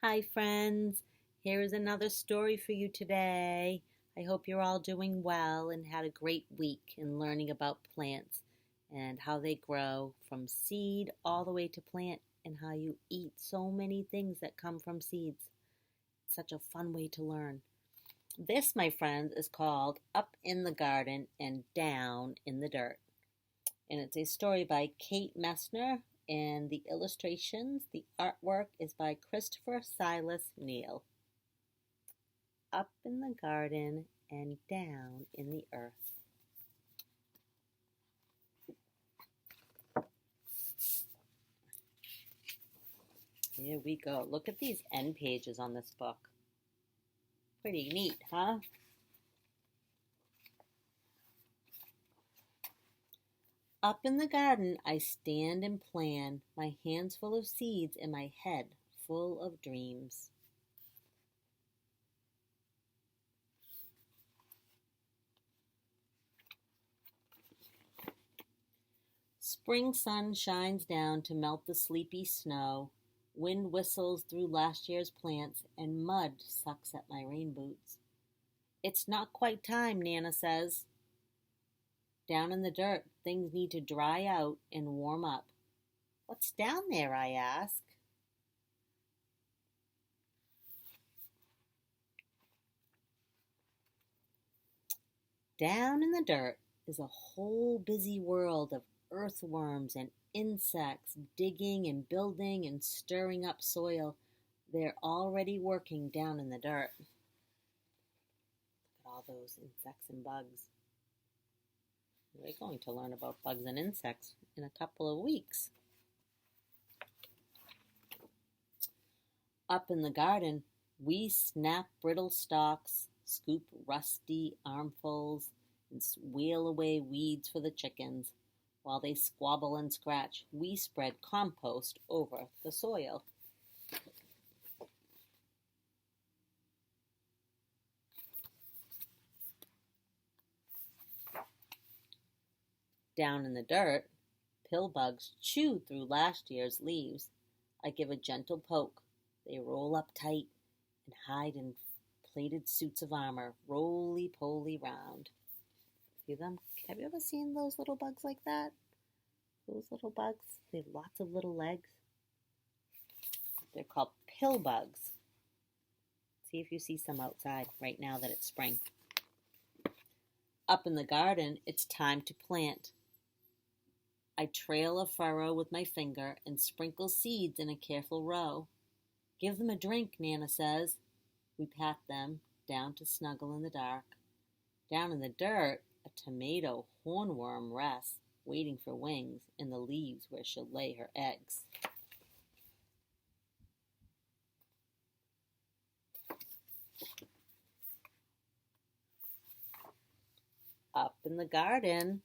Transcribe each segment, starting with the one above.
Hi, friends. Here is another story for you today. I hope you're all doing well and had a great week in learning about plants and how they grow from seed all the way to plant and how you eat so many things that come from seeds. Such a fun way to learn. This, my friends, is called Up in the Garden and Down in the Dirt. And it's a story by Kate Messner, and the artwork is by Christopher Silas Neal. Up in the garden and down in the earth. Here we go. Look at these end pages on this book. Pretty neat, huh? Up in the garden I stand and plan, my hands full of seeds and my head full of dreams. Spring sun shines down to melt the sleepy snow. Wind whistles through last year's plants, and mud sucks at my rain boots. It's not quite time, Nana says. Down in the dirt, things need to dry out and warm up. What's down there, I ask. Down in the dirt is a whole busy world of earthworms and insects digging and building and stirring up soil. They're already working down in the dirt. Look at all those insects and bugs. We're going to learn about bugs and insects in a couple of weeks. Up in the garden, we snap brittle stalks, scoop rusty armfuls, and wheel away weeds for the chickens. While they squabble and scratch, we spread compost over the soil. Down in the dirt, pill bugs chew through last year's leaves. I give a gentle poke. They roll up tight and hide in plated suits of armor, roly-poly round. See them? Have you ever seen those little bugs like that? Those little bugs? They have lots of little legs. They're called pill bugs. See if you see some outside right now that it's spring. Up in the garden, it's time to plant. I trail a furrow with my finger and sprinkle seeds in a careful row. Give them a drink, Nana says. We pat them down to snuggle in the dark. Down in the dirt, a tomato hornworm rests, waiting for wings in the leaves where she'll lay her eggs. Up in the garden,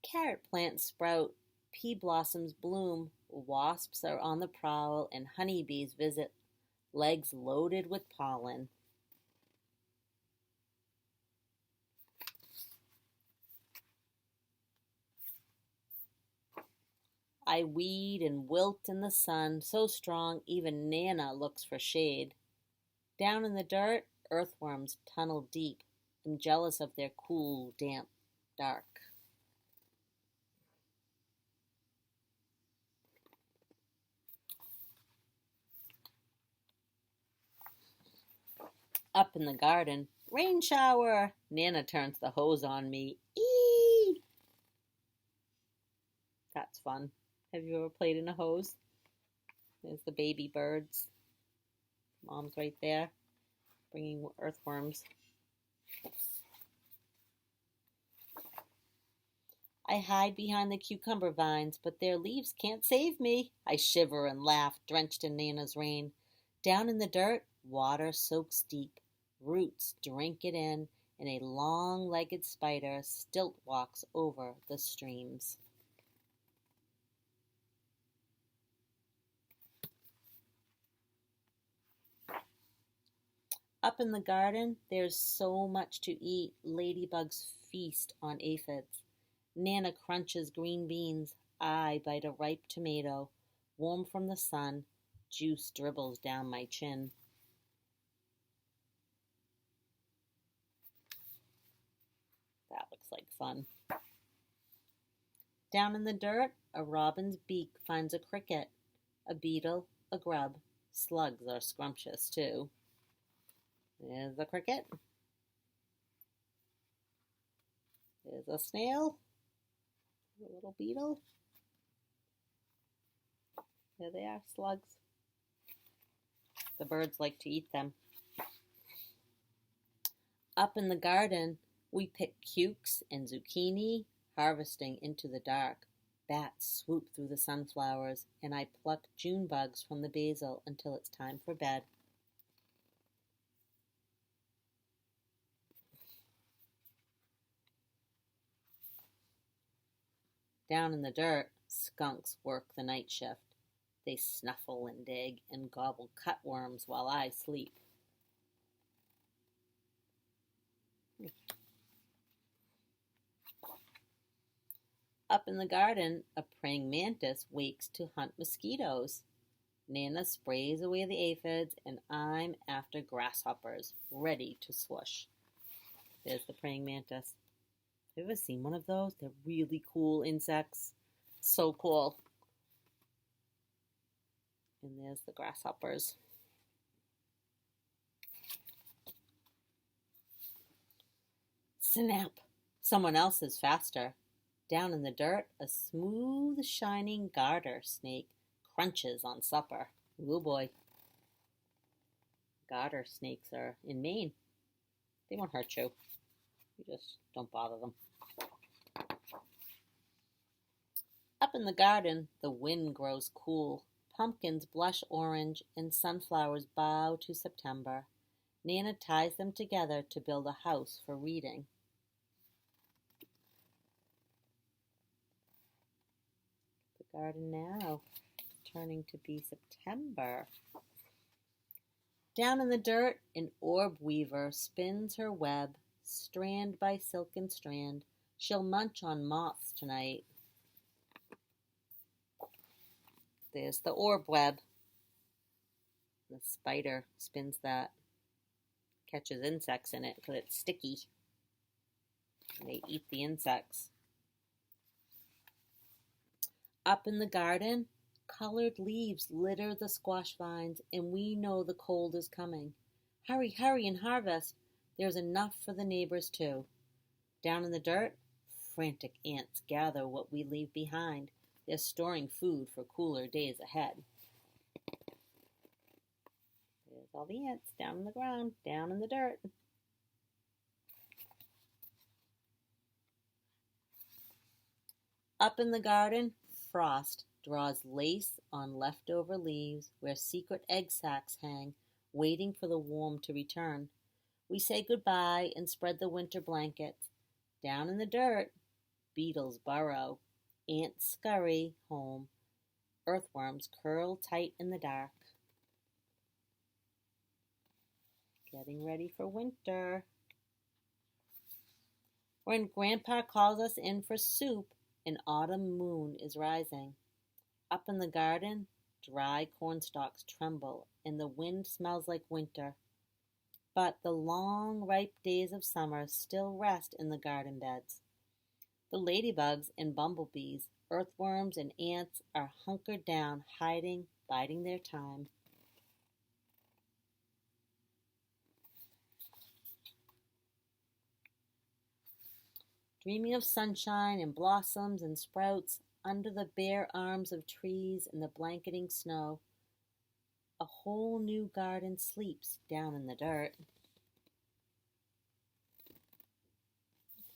carrot plants sprout, pea blossoms bloom, wasps are on the prowl, and honeybees visit, legs loaded with pollen. I weed and wilt in the sun, so strong even Nana looks for shade. Down in the dirt, earthworms tunnel deep. I'm jealous of their cool, damp, dark. Up in the garden, rain shower! Nana turns the hose on me. Eee! That's fun. Have you ever played in a hose? There's the baby birds. Mom's right there, bringing earthworms. I hide behind the cucumber vines, but their leaves can't save me. I shiver and laugh, drenched in Nana's rain. Down in the dirt, water soaks deep. Roots drink it in, and a long-legged spider stilt walks over the streams. Up in the garden, there's so much to eat. Ladybugs feast on aphids. Nana crunches green beans. I bite a ripe tomato, warm from the sun. juice dribbles down my chin. That looks like fun. Down in the dirt, a robin's beak finds a cricket, a beetle, a grub. Slugs are scrumptious too. There's a cricket. There's a snail. A little beetle. There they are, slugs. The birds like to eat them. Up in the garden, we pick cukes and zucchini, harvesting into the dark. Bats swoop through the sunflowers, and I pluck June bugs from the basil until it's time for bed. Down in the dirt, skunks work the night shift. They snuffle and dig and gobble cutworms while I sleep. Up in the garden, a praying mantis wakes to hunt mosquitoes. Nana sprays away the aphids, and I'm after grasshoppers, ready to swoosh. There's the praying mantis. Have you ever seen one of those? They're really cool insects. So cool. And there's the grasshoppers. Snap! Someone else is faster. Down in the dirt, a smooth, shining garter snake crunches on supper. Ooh boy. Garter snakes are in Maine. They won't hurt you. You just don't bother them. Up in the garden, the wind grows cool. Pumpkins blush orange and sunflowers bow to September. Nana ties them together to build a house for reading. The garden now turning to be September. Down in the dirt, an orb weaver spins her web, strand by silken strand. She'll munch on moths tonight. There's the orb web. The spider spins that. Catches insects in it because it's sticky. And they eat the insects. Up in the garden, colored leaves litter the squash vines, and we know the cold is coming. Hurry, hurry and harvest. There's enough for the neighbors too. Down in the dirt, frantic ants gather what we leave behind. They're storing food for cooler days ahead. There's all the ants down in the ground, down in the dirt. Up in the garden, frost draws lace on leftover leaves where secret egg sacs hang, waiting for the warm to return. We say goodbye and spread the winter blankets. Down in the dirt, beetles burrow. Ants scurry home. Earthworms curl tight in the dark. Getting ready for winter. When Grandpa calls us in for soup, an autumn moon is rising. Up in the garden, dry cornstalks tremble, and the wind smells like winter. But the long, ripe days of summer still rest in the garden beds. The ladybugs and bumblebees, earthworms and ants are hunkered down, hiding, biding their time. Dreaming of sunshine and blossoms and sprouts under the bare arms of trees and the blanketing snow, a whole new garden sleeps down in the dirt.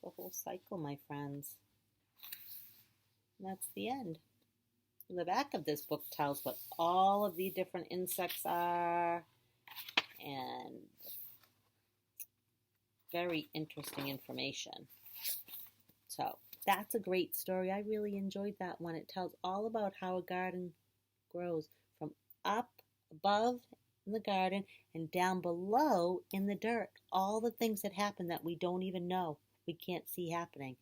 The whole cycle, my friends. And that's the end. The back of this book tells what all of the different insects are, and very interesting information. So that's a great story. I really enjoyed that one. It tells all about how a garden grows from up above in the garden and down below in the dirt. All the things that happen that we don't even know, we can't see happening,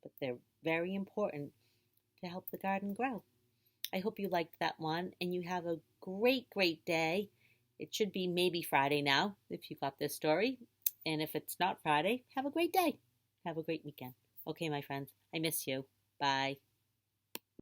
but they're very important to help the garden grow. I hope you liked that one and you have a great, great day. It should be maybe Friday now if you got this story. And if it's not Friday, have a great day. Have a great weekend. Okay, my friends, I miss you. Bye.